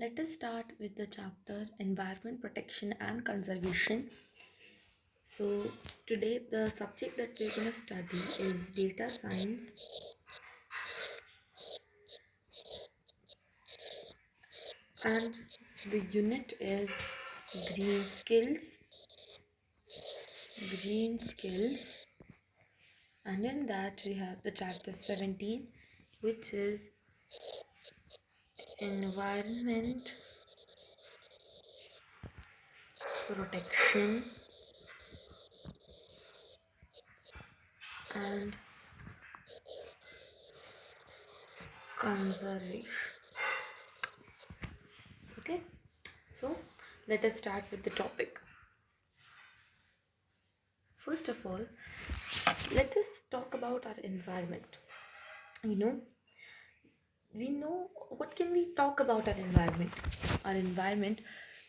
Let us start with the chapter Environment Protection and Conservation. So, today the subject that we're going to study is data science, and the unit is green skills, green skills, and in that we have the chapter 17, which is environment protection and conservation. Okay, so let us start with the topic. First of all, let us talk about our environment. You know, we know what can we talk about our environment. Our environment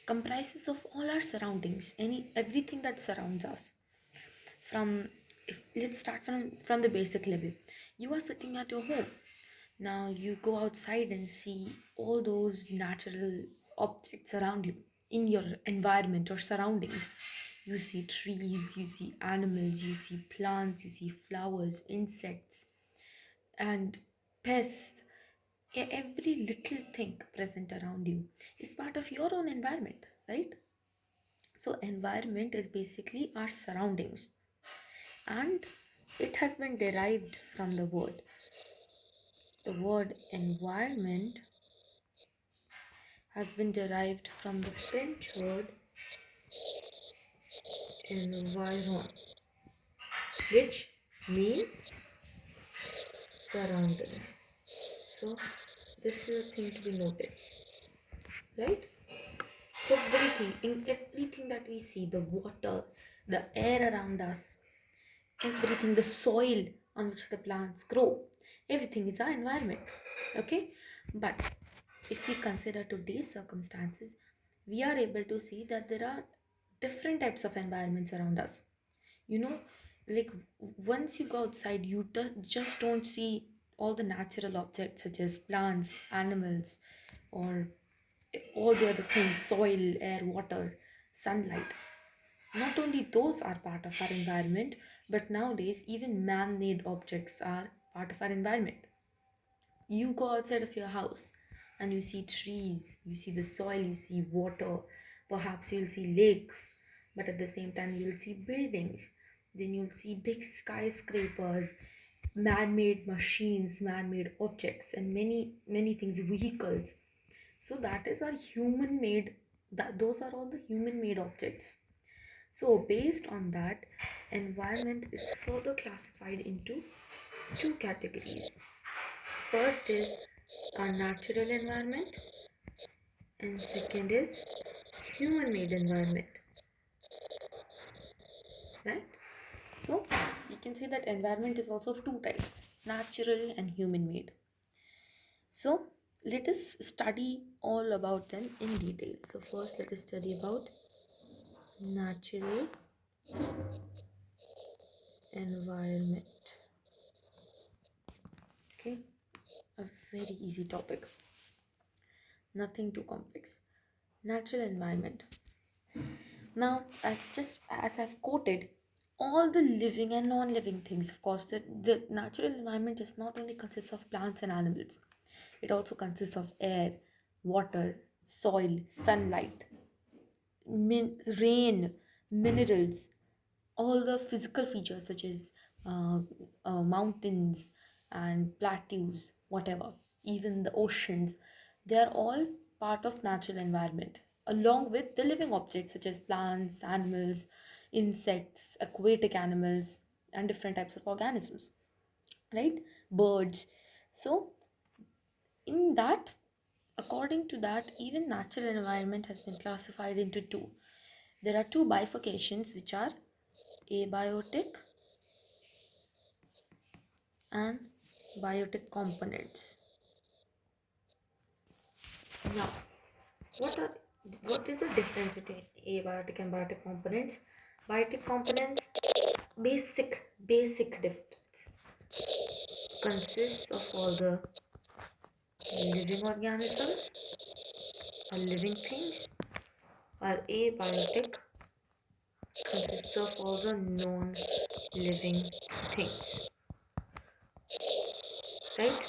comprises of all our surroundings, everything that surrounds us. From if let's start from the basic level. You are sitting at your home. Now you go outside and see all those natural objects around you in your environment or surroundings. You see trees, you see animals, you see plants, you see flowers, insects, and pests. Every little thing present around you is part of your own environment, right? So, environment is basically our surroundings, and it has been derived from the word. The word environment has been derived from the French word environ, which means surroundings. So, this is a thing to be noted, right? Everything that we see, the water, the air around us, everything, the soil on which the plants grow, everything is our environment. Okay, but if we consider today's circumstances, we are able to see that there are different types of environments around us. You know, like once you go outside, you just don't see all the natural objects such as plants, animals, or all the other things, soil, air, water, sunlight. Not only those are part of our environment, but nowadays even man-made objects are part of our environment. You go outside of your house and you see trees, you see the soil, you see water, perhaps you'll see lakes, but at the same time you'll see buildings, then you'll see big skyscrapers, man-made machines, man-made objects, and many things, vehicles. So that is our human made, that those are all the human made objects. So based on that, environment is further classified into two categories. First is our natural environment, and second is human made environment, right? So you can see that environment is also of two types, natural and human made. So let us study all about them in detail. So first let us study about natural environment. Okay, a very easy topic, nothing too complex. Natural environment. Now, as I've quoted, all the living and non-living things, of course, the natural environment just not only consists of plants and animals, it also consists of air, water, soil, sunlight, rain, minerals, all the physical features such as uh, mountains and plateaus, whatever, even the oceans, they are all part of natural environment, along with the living objects such as plants, animals, insects, aquatic animals, and different types of organisms, right? Birds. So, in that, according to that, even natural environment has been classified into two. There are two bifurcations, which are abiotic and biotic components. Now, what are what is the difference between abiotic and biotic components? Biotic components, basic difference, consists of all the living organisms are living things, while abiotic consists of all the non-living things, right?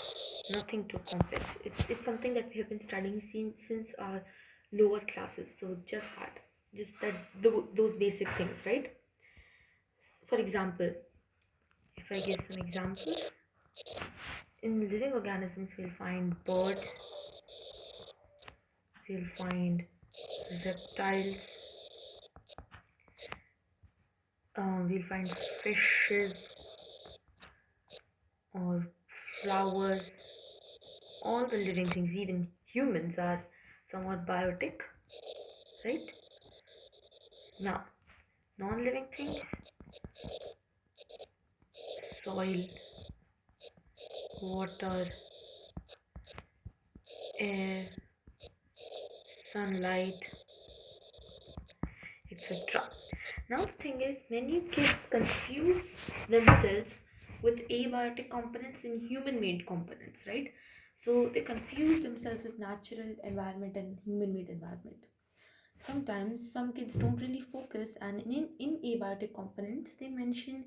Nothing too complex. It's something that we have been studying since our lower classes. So just that those basic things, right? For example, if I give some examples, in living organisms we'll find birds, we'll find reptiles, we'll find fishes or flowers, all the living things, even humans are somewhat biotic, right? Now, non-living things, soil, water, air, sunlight, etc. Now the thing is, many kids confuse themselves with abiotic components and human-made components, right? So they confuse themselves with natural environment and human-made environment. Sometimes some kids don't really focus, and in abiotic components they mention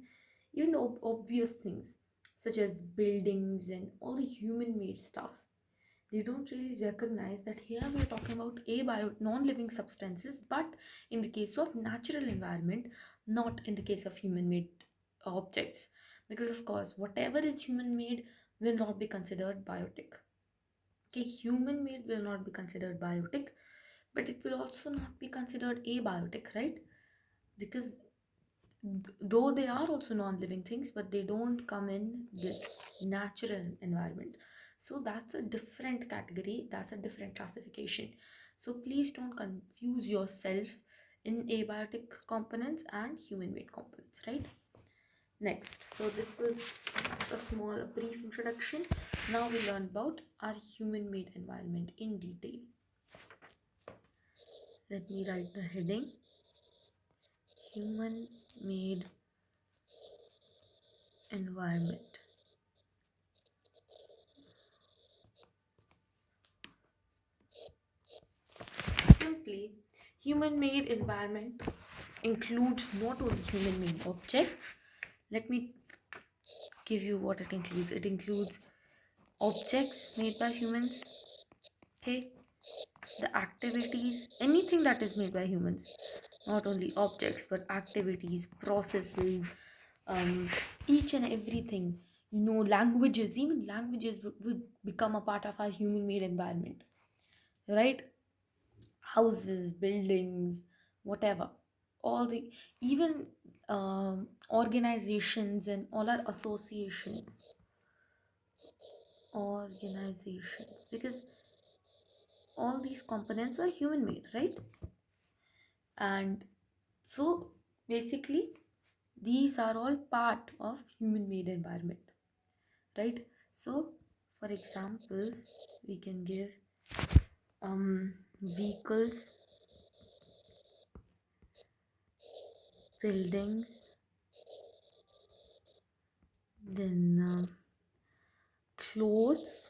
even the obvious things such as buildings and all the human-made stuff. They don't really recognize that here we are talking about non-living substances, but in the case of natural environment, not in the case of human-made objects. Because of course, whatever is human-made will not be considered biotic. Okay, human-made will not be considered biotic, but it will also not be considered abiotic, right? Because though they are also non-living things, but they don't come in this natural environment. So that's a different category, that's a different classification. So please don't confuse yourself in abiotic components and human made components, right? Next, so this was just a small a brief introduction. Now we learn about our human made environment in detail. Let me write the heading: human made environment. Simply, human made environment includes not only human made objects. Let me give you what it includes. It includes objects made by humans, okay? The activities, anything that is made by humans, not only objects but activities, processes, um, each and everything. Languages, even languages would become a part of our human made environment, right? Houses, buildings, whatever, all the even organizations and all our organizations, because all these components are human made, right? And so basically these are all part of human made environment, right? So for example, we can give vehicles, buildings, then clothes.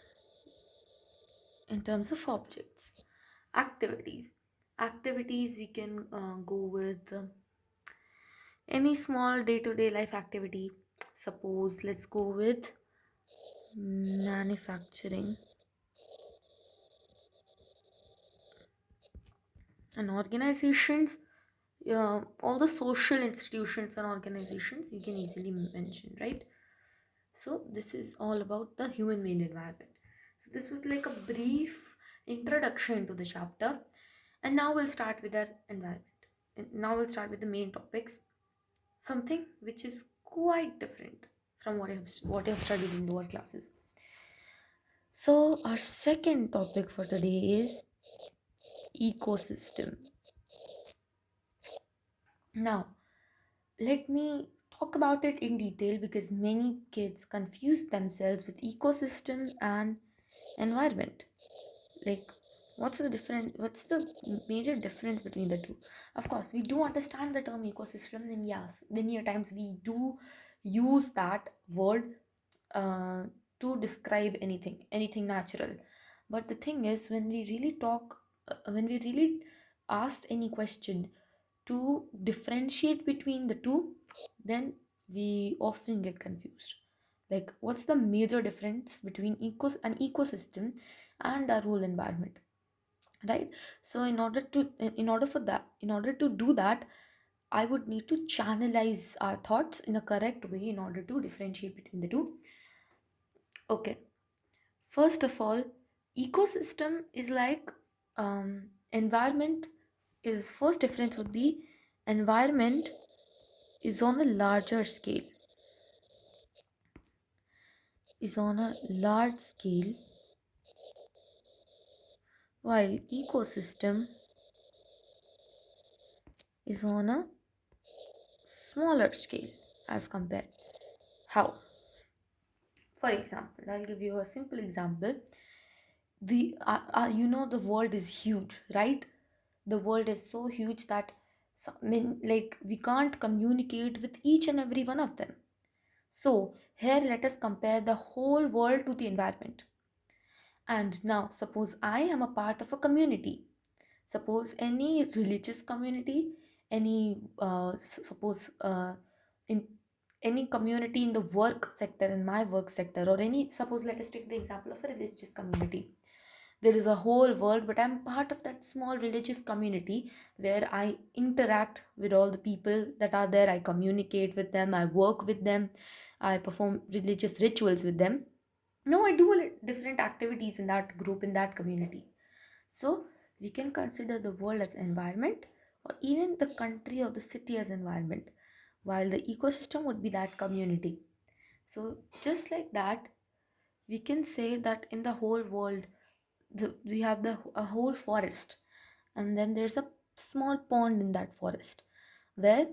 In terms of objects, activities we can go with any small day-to-day life activity. Suppose let's go with manufacturing and organizations. All the social institutions and organizations you can easily mention, right? So this is all about the human made environment. So this was like a brief introduction to the chapter, and now we'll start with our environment. And now we'll start with the main topics, something which is quite different from what I have studied in lower classes. So our second topic for today is ecosystem. Now let me talk about it in detail because many kids confuse themselves with ecosystem and environment. Like, what's the major difference between the two? Of course we do understand the term ecosystem, and yes, many a times we do use that word uh, to describe anything natural. But the thing is, when we really talk when we really ask any question to differentiate between the two, then we often get confused. Like, what's the major difference between an ecosystem and our whole environment, right? So in order to do that, I would need to channelize our thoughts in a correct way in order to differentiate between the two. Okay, first of all, ecosystem is like environment is first difference would be environment is on a larger scale, is on a large scale, while ecosystem is on a smaller scale as compared. How? For example, I'll give you a simple example. The world is huge, right? The world is so huge that like we can't communicate with each and every one of them. So here let us compare the whole world to the environment. And now suppose I am a part of a community. Suppose any religious community, any suppose in any community in the work sector, in my work sector, or any, suppose let us take the example of a religious community. There is a whole world, but I'm part of that small religious community where I interact with all the people that are there. I communicate with them, I work with them, I perform religious rituals with them. No, I do different activities in that group, in that community. So we can consider the world as environment, or even the country or the city as environment, while the ecosystem would be that community. So just like that, we can say that in the whole world, we have a whole forest, and then there's a small pond in that forest where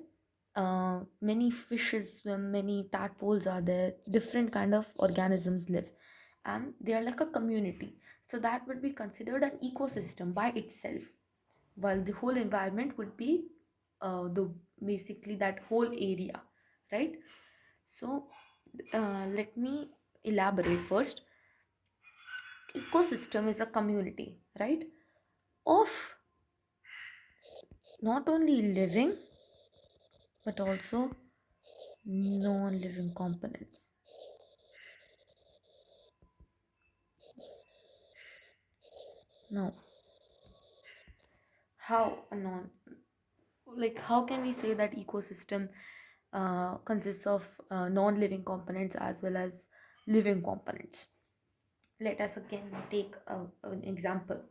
many fishes swim, many tadpoles are there, different kind of organisms live, and they are like a community. So that would be considered an ecosystem by itself, while the whole environment would be the basically that whole area, right? So let me elaborate first. Ecosystem is a community, right, of not only living but also non-living components. Now, how a non like how can we say that ecosystem consists of non-living components as well as living components? Let us again take an example.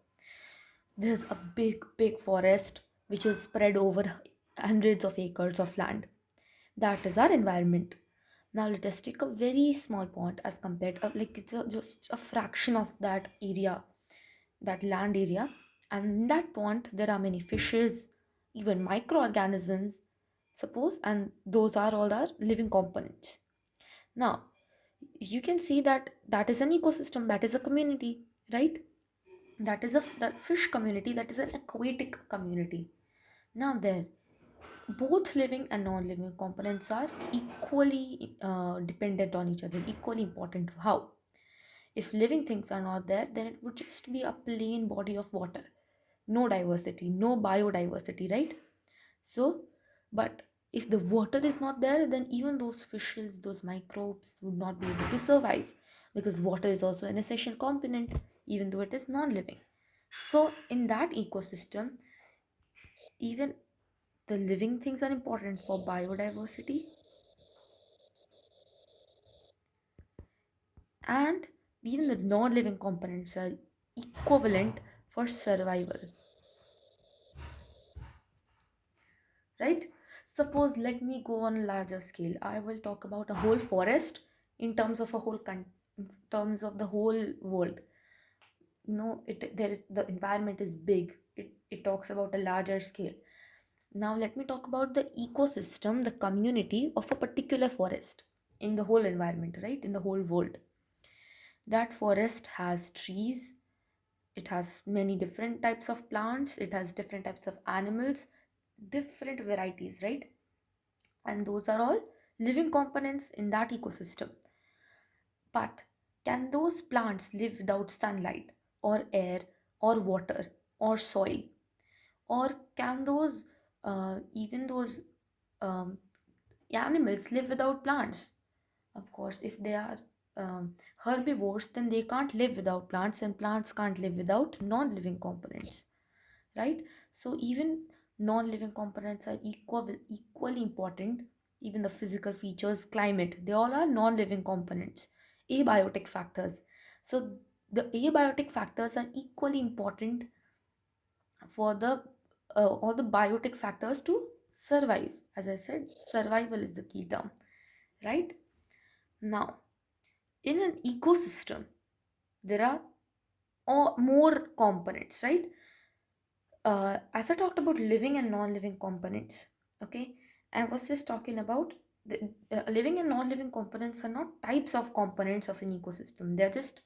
There's a big forest which is spread over hundreds of acres of land. That is our environment. Now let us take a very small pond as compared, like it's just a fraction of that area, that land area. And in that pond, there are many fishes, even microorganisms, suppose, and those are all our living components. Now, you can see that that is an ecosystem, that is a community, right? That is that fish community, that is an aquatic community. Now, there, both living and non-living components are equally dependent on each other, equally important. How? If living things are not there, then it would just be a plain body of water, no diversity, no biodiversity, right? So, but if the water is not there, then even those fishes, those microbes would not be able to survive, because water is also an essential component even though it is non-living. So in that ecosystem, even the living things are important for biodiversity, and even the non-living components are equivalent for survival, right? Suppose, let me go on a larger scale. I will talk about a whole forest in terms of a in terms of the whole world. No, it there is the environment is big. It talks about a larger scale. Now let me talk about the ecosystem, the community of a particular forest in the whole environment, right? In the whole world. That forest has trees, it has many different types of plants, it has different types of animals, different varieties, right? And those are all living components in that ecosystem. But can those plants live without sunlight or air or water or soil? Or can those even those um, animals live without plants? Of course, if they are herbivores, then they can't live without plants, and plants can't live without non-living components, right? So even non-living components are equally important. Even the physical features, climate, they all are non-living components, abiotic factors. So the abiotic factors are equally important for the all the biotic factors to survive. As I said, survival is the key term, right? Now, in an ecosystem, there are more components, right? As I talked about living and non-living components, okay, I was just talking about the living and non-living components are not types of components of an ecosystem. They're just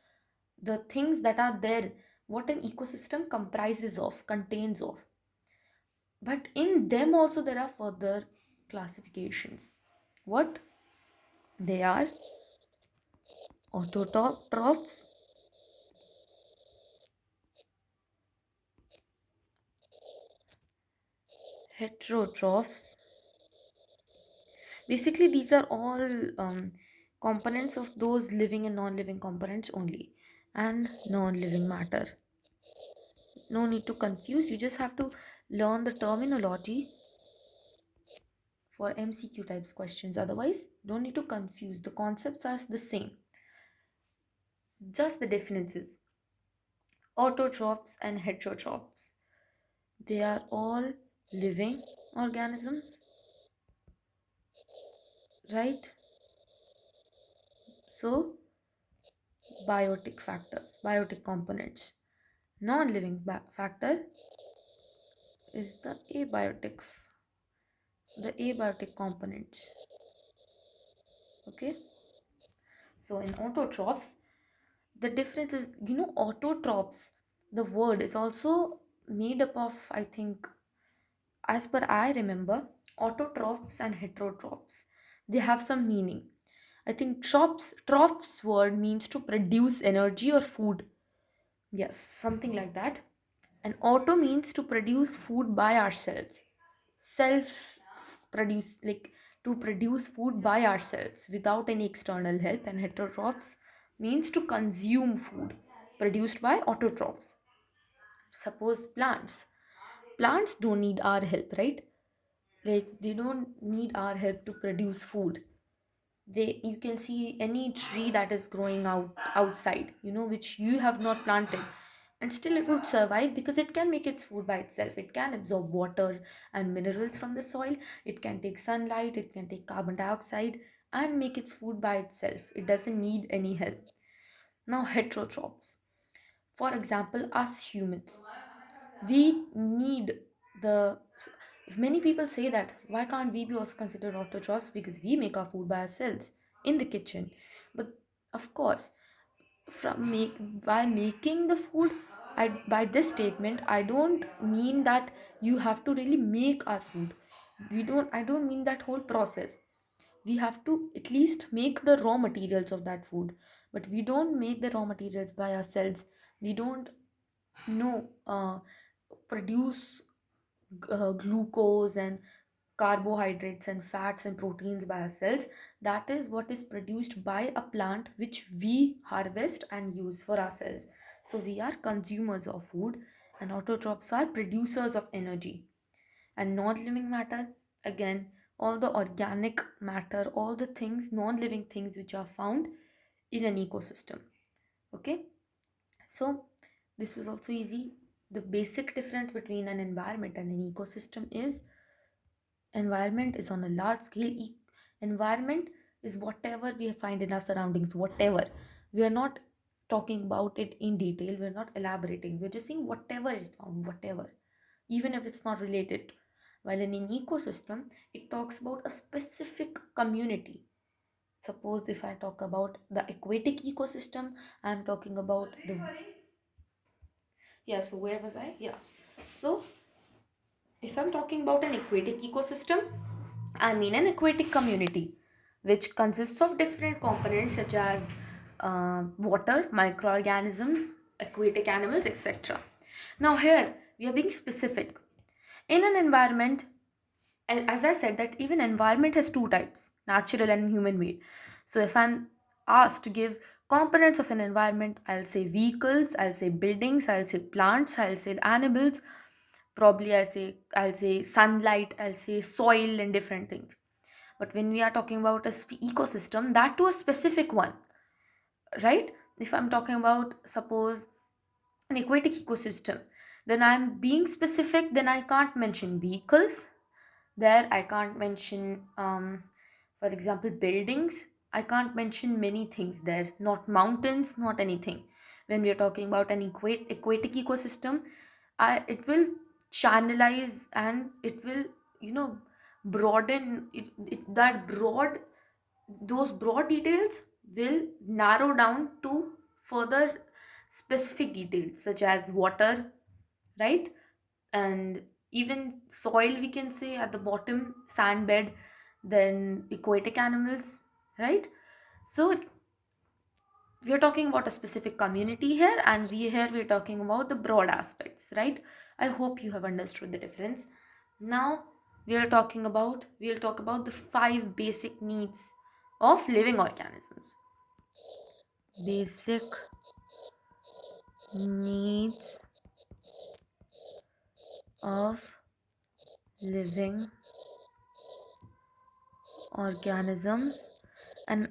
the things that are there, what an ecosystem comprises of, contains of. But in them also there are further classifications. What they are: autotrophs, heterotrophs. Basically, these are all components of those living and non-living components only, and non-living matter. No need to confuse. You just have to learn the terminology for MCQ types questions. Otherwise, don't need to confuse. The concepts are the same. Just the differences. Autotrophs and heterotrophs. They are all living organisms, right? So, biotic factors, biotic components. Non-living factor is the abiotic components. Okay, so in autotrophs, the difference is, autotrophs, the word is also made up of, I think, as per I remember, autotrophs and heterotrophs, they have some meaning. I think troughs word means to produce energy or food. Yes, something like that. And auto means to produce food by ourselves. Self produce, like to produce food by ourselves without any external help. And heterotrophs means to consume food produced by autotrophs. Suppose plants don't need our help, right? Like they don't need our help to produce food. They, you can see any tree that is growing outside, which you have not planted, and still it would survive because it can make its food by itself. It can absorb water and minerals from the soil. It can take sunlight, it can take carbon dioxide and make its food by itself. It doesn't need any help. Now, heterotrophs, for example, us humans, we need the, if many people say that why can't we be also considered autotrophs, because we make our food by ourselves in the kitchen. But of course, from make by making the food, by this statement I don't mean that you have to really make our food. I don't mean that whole process. We have to at least make the raw materials of that food, but we don't make the raw materials by ourselves. We don't, produce glucose and carbohydrates and fats and proteins by ourselves. That is what is produced by a plant which we harvest and use for ourselves. So we are consumers of food, and autotrophs are producers of energy. And non-living matter, again, all the organic matter, all the things, non-living things which are found in an ecosystem. Okay, so this was also easy. The basic difference between an environment and an ecosystem is, environment is on a large scale. Environment is whatever we find in our surroundings, whatever. We are not talking about it in detail, we're not elaborating, we're just saying whatever is found, whatever, even if it's not related. While in an ecosystem, it talks about a specific community. Suppose if I talk about the aquatic ecosystem, I'm talking about the, yeah, so where was I? Yeah, so if I'm talking about an aquatic ecosystem, I mean an aquatic community which consists of different components such as water, microorganisms, aquatic animals, etc. Now, here We are being specific. In an environment, as I said, that even environment has two types, natural and human made. So if I'm asked to give components of an environment, I'll say vehicles, I'll say buildings, I'll say plants, I'll say animals, probably I'll say sunlight, I'll say soil and different things. But when we are talking about a ecosystem, that to a specific one, right? If I'm talking about, suppose, an aquatic ecosystem, then I'm being specific, then I can't mention vehicles there, I can't mention, for example, buildings, I can't mention many things there, not mountains, not anything. When we are talking about an aquatic ecosystem, it will channelize and it will, you know, broaden that broad, those broad details will narrow down to further specific details such as water, right? And even soil, we can say, at the bottom, sand bed, then aquatic animals, right? So we are talking about a specific community here, and we're talking about the broad aspects, right? I hope you have understood the difference. Now we'll talk about the five basic needs of living organisms. Basic needs of living organisms. And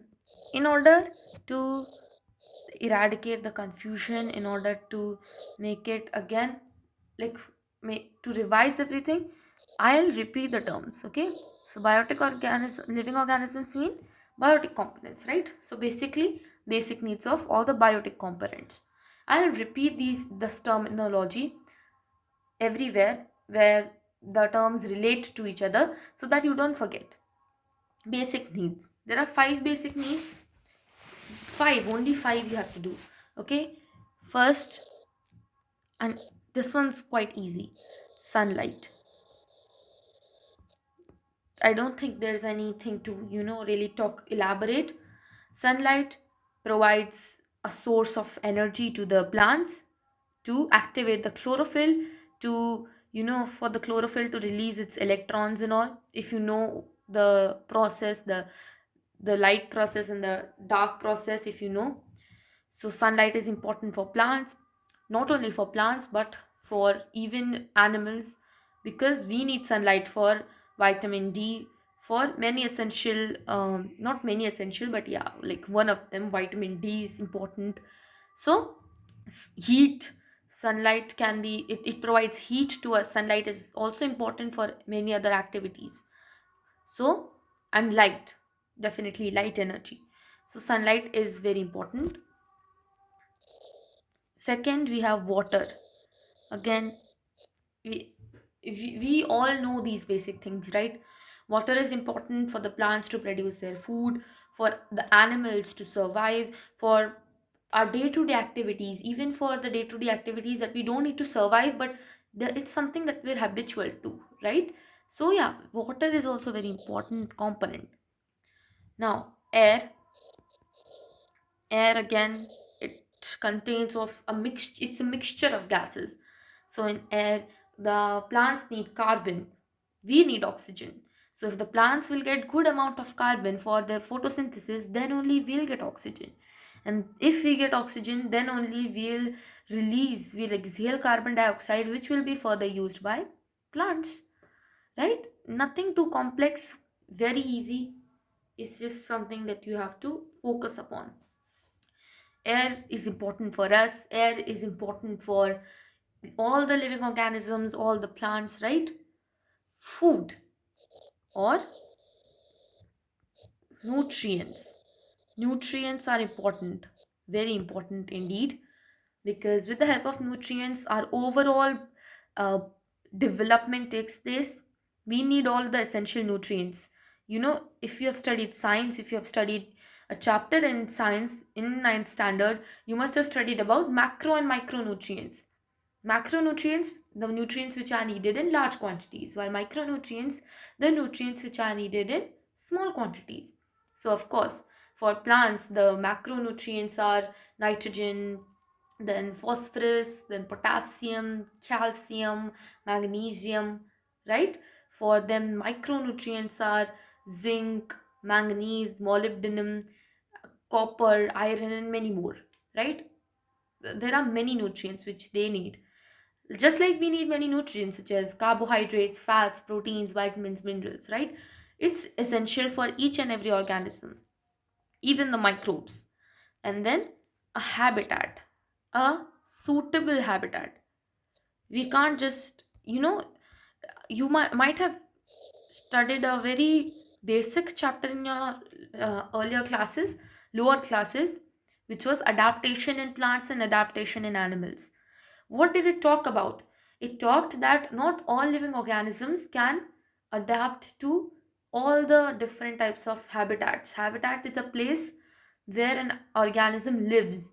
in order to eradicate the confusion, in order to make it again, like, to revise everything, I'll repeat the terms, okay? So biotic organism, living organisms mean biotic components, right? So basically basic needs of all the biotic components. I'll repeat this terminology everywhere where the terms relate to each other so that you don't forget. Basic needs, there are five basic needs. Five, only five you have to do, okay? First, and this one's quite easy, sunlight. I don't think there's anything to, really talk elaborate. Sunlight provides a source of energy to the plants to activate the chlorophyll, to, for the chlorophyll to release its electrons and all. If you know the process, the light process and the dark process, if you know. So sunlight is important for plants, not only for plants but for even animals, because we need sunlight for vitamin D, for many essential, not many essential, but yeah, like one of them, vitamin D is important. So heat, sunlight can be, it provides heat to us. Sunlight is also important for many other activities. So, and light, definitely light energy. So sunlight is very important. Second, we have water. Again, we all know these basic things, right? Water is important for the plants to produce their food, for the animals to survive, for our day-to-day activities, even for the day-to-day activities that we don't need to survive, but it's something that we're habitual to, right? So yeah, water is also very important component. Now, air again, it contains of a mix, it's a mixture of gases. So in air, the plants need carbon, we need oxygen. So if the plants will get good amount of carbon for their photosynthesis, then only we'll get oxygen. And if we get oxygen, then only we'll exhale carbon dioxide, which will be further used by plants, right? Nothing too complex, very easy. It's just something that you have to focus upon. Air is important for us, air is important for all the living organisms, all the plants, right? Food or nutrients. Nutrients are important, very important indeed, because with the help of nutrients, our overall uh, development takes place. We need all the essential nutrients. If you have studied science, if you have studied a chapter in science in ninth standard, you must have studied about macro and micronutrients. Macronutrients, the nutrients which are needed in large quantities, while micronutrients, the nutrients which are needed in small quantities. So, of course, for plants, the macronutrients are nitrogen, then phosphorus, then potassium, calcium, magnesium, right? For them, micronutrients are zinc, manganese, molybdenum, copper, iron, and many more, right? There are many nutrients which they need. Just like we need many nutrients such as carbohydrates, fats, proteins, vitamins, minerals, right? It's essential for each and every organism, even the microbes. And then a habitat, a suitable habitat. We can't just, you might have studied a very basic chapter in your earlier classes, lower classes, which was adaptation in plants and adaptation in animals. What did it talk about? It talked that not all living organisms can adapt to all the different types of habitats. Habitat is a place where an organism lives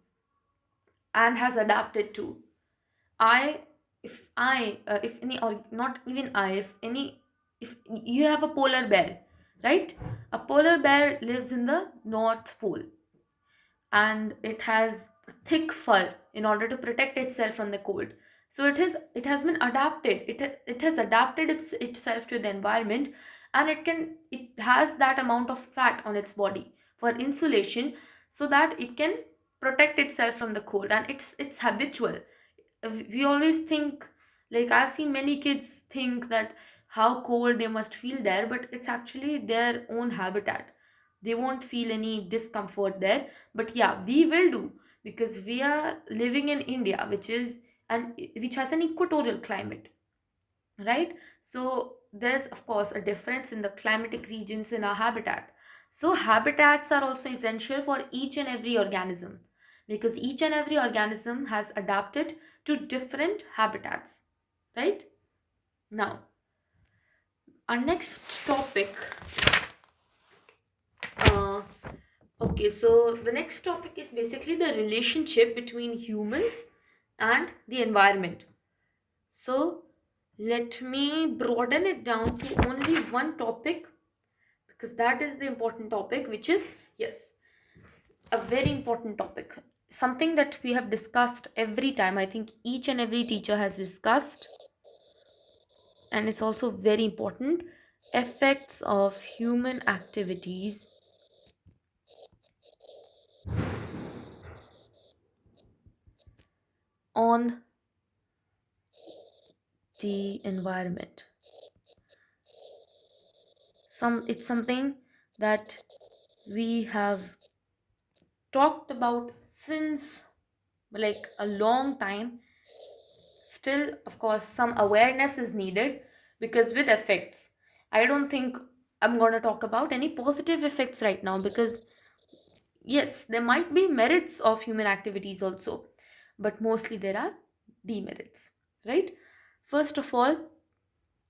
and has adapted to. I, if any, or not even I, if any, if you have a polar bear, right? A polar bear lives in the North Pole, and it has thick fur in order to protect itself from the cold. So it has been adapted, it has adapted itself to the environment, and it has that amount of fat on its body for insulation, so that it can protect itself from the cold, and it's habitual. We always think, like I've seen many kids think that how cold they must feel there, but it's actually their own habitat. They won't feel any discomfort there. But yeah, we will do, because we are living in India, which has an equatorial climate, right? So there's of course a difference in the climatic regions in our habitat. So habitats are also essential for each and every organism, because each and every organism has adapted to different habitats, right? Now, our next topic, uh, okay, so the next topic is basically the relationship between humans and the environment. So let me broaden it down to only one topic, because that is the important topic, which is, yes, a very important topic. Something that we have discussed every time. I think each and every teacher has discussed, and it's also very important: effects of human activities on the environment. It's something that we have talked about since like a long time. Still, of course, some awareness is needed, because with effects, I don't think I'm going to talk about any positive effects right now, because yes, there might be merits of human activities also, but mostly there are demerits, right? First of all,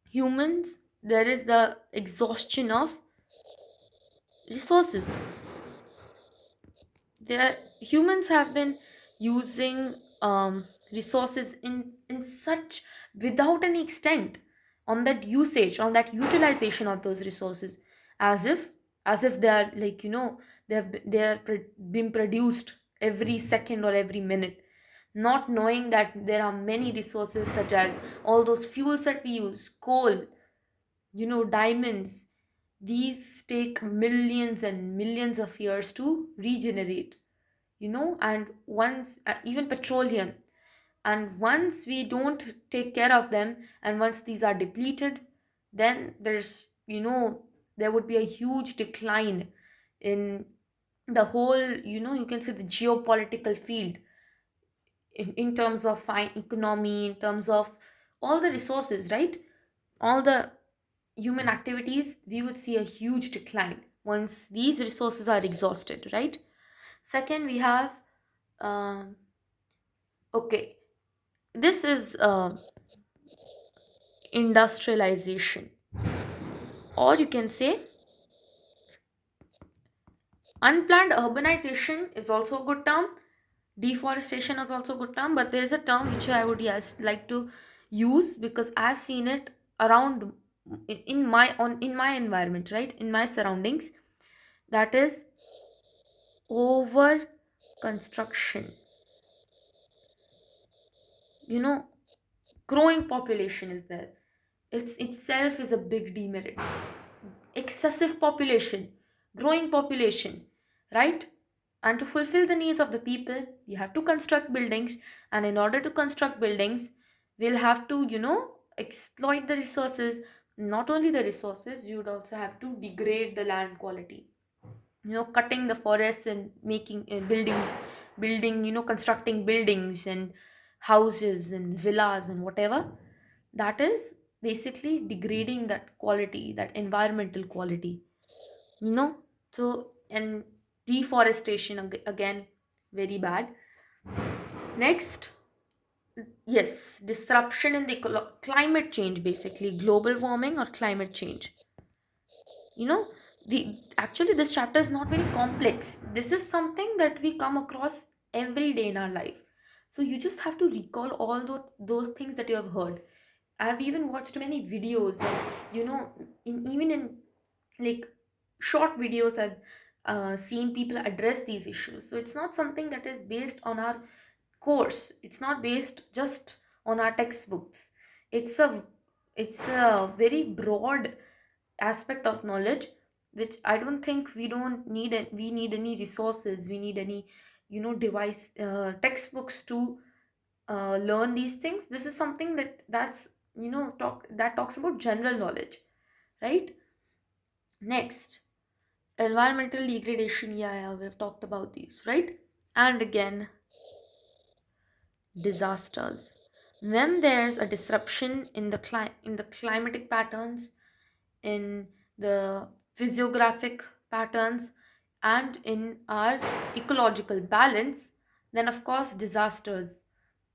humans, there is the exhaustion of resources. There, humans have been using resources in such, without any extent, on that usage, on that utilization of those resources, as if they are like, being produced every second or every minute, not knowing that there are many resources, such as all those fuels that we use, coal, diamonds. These take millions and millions of years to regenerate, and once, even petroleum, and once we don't take care of them, and once these are depleted, then there would be a huge decline in the whole, you can say, the geopolitical field, in terms of fine economy, in terms of all the resources, right? All the human activities, we would see a huge decline once these resources are exhausted, right? Second, we have, um, okay, this is industrialization, or you can say unplanned urbanization is also a good term. Deforestation is also a good term, but there is a term which I would, yes, like to use, because I've seen it around in my environment, right, in my surroundings. That is over construction. you know, growing population is there. It's itself is a big demerit. Excessive population, growing population, right? And to fulfill the needs of the people, you have to construct buildings. And in order to construct buildings, we'll have to, exploit the resources. Not only the resources, you would also have to degrade the land quality. Cutting the forests and making building, constructing buildings and houses and villas and whatever. That is basically degrading that quality, that environmental quality, you know so. And deforestation, again, very bad. Next, yes, disruption in the climate change, basically global warming or climate change. you know the Actually, this chapter is not very complex. This is something that we come across every day in our life. So you just have to recall all those things that you have heard. I've even watched many videos, and even in, like, short videos, I've seen people address these issues. So it's not something that is based on our course. It's not based just on our textbooks. It's a it's a very broad aspect of knowledge, which I don't think we need any resources, we need any device, textbooks to learn these things. This is something that's talks about general knowledge, right? Next, environmental degradation. Yeah, we've talked about these, right? And again, disasters. When there's a disruption in the climatic patterns, in the physiographic patterns, and in our ecological balance, then of course disasters.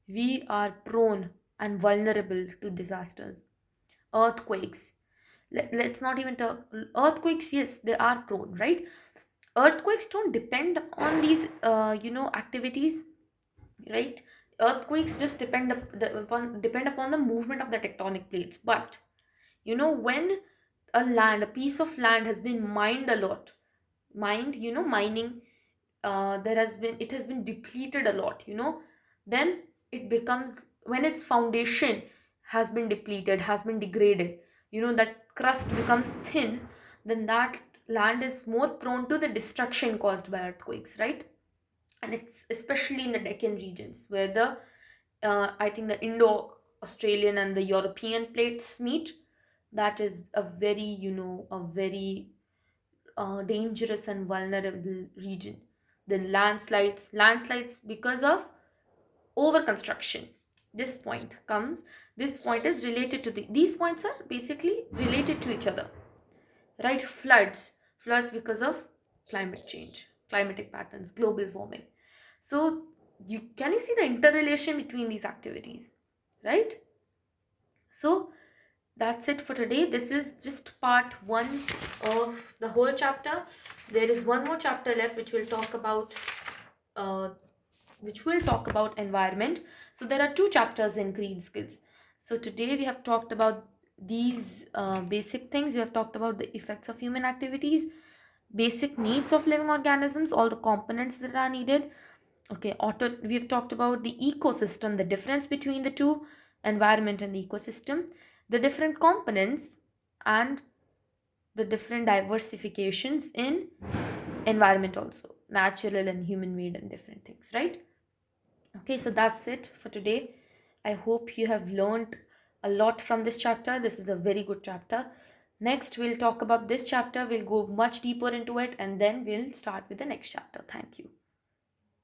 We are prone and vulnerable to disasters. Earthquakes. Let's not even talk earthquakes. Yes, they are prone, right? Earthquakes don't depend on these activities, right? Earthquakes just depend upon the movement of the tectonic plates. But when a piece of land has been mined a lot, mining, it has been depleted a lot, then it becomes, when its foundation has been depleted, has been degraded, that crust becomes thin, then that land is more prone to the destruction caused by earthquakes, right? And it's especially in the Deccan regions, where the I think the Indo-Australian and the European plates meet. That is a very dangerous and vulnerable region. Then landslides because of over construction. This point comes. This point is related to these points are basically related to each other, right? Floods because of climate change, climatic patterns, global warming. So you see the interrelation between these activities, right? So that's it for today. This is just part one of the whole chapter. There is one more chapter left, uh, which will talk about environment. So there are two chapters in green skills. So today we have talked about these basic things. We have talked about the effects of human activities, basic needs of living organisms, all the components that are needed. Okay, we've talked about the ecosystem, the difference between the two, environment and the ecosystem, the different components, and the different diversifications in environment, also natural and human made and different things, right? Okay, so that's it for today. I hope you have learned a lot from this chapter. This is a very good chapter. Next, we'll talk about this chapter. We'll go much deeper into it, and then we'll start with the next chapter. Thank you.